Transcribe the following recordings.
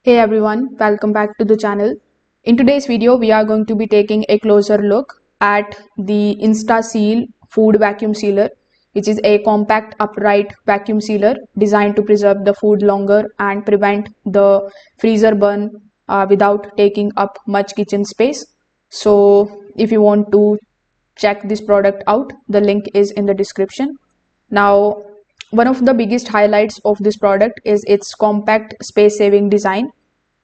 Hey everyone, welcome back to the channel. In today's video, we are going to be taking a closer look at the InstaSeal Food Vacuum Sealer, which is a compact upright vacuum sealer designed to preserve the food longer and prevent the freezer burn without taking up much kitchen space. So if you want to check this product out, the link is in the description. Now, one of the biggest highlights of this product is its compact space-saving design,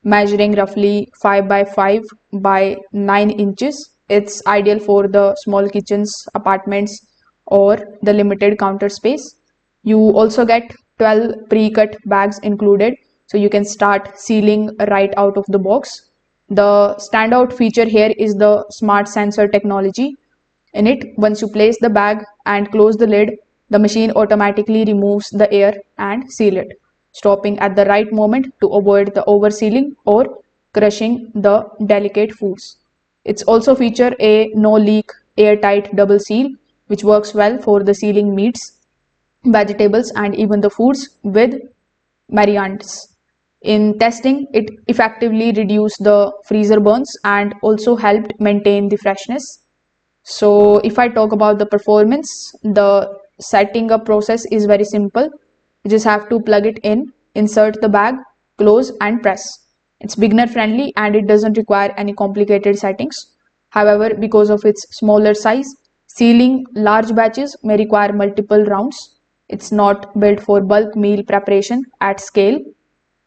measuring roughly 5 by 5 by 9 inches. It's ideal for the small kitchens, apartments, or the limited counter space. You also get 12 pre-cut bags included, so you can start sealing right out of the box. The standout feature here is the smart sensor technology. In it, once you place the bag and close the lid, the machine automatically removes the air and seal it, stopping at the right moment to avoid the oversealing or crushing the delicate foods. It's also feature a no-leak airtight double seal, which works well for the sealing meats, vegetables, and even the foods with marinades. In testing, it effectively reduced the freezer burns and also helped maintain the freshness. So if I talk about the performance, the setting up process is very simple. You just have to plug it in, insert the bag, close and press. It's beginner friendly and it doesn't require any complicated settings. However, because of its smaller size, sealing large batches may require multiple rounds. It's not built for bulk meal preparation at scale.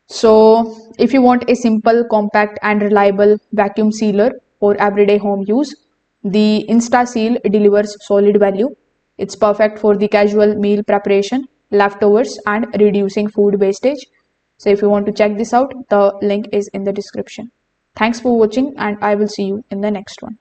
So if you want a simple, compact and reliable vacuum sealer for everyday home use, the InstaSeal delivers solid value. It's perfect for the casual meal preparation, leftovers, and reducing food wastage. So if you want to check this out, the link is in the description. Thanks for watching and I will see you in the next one.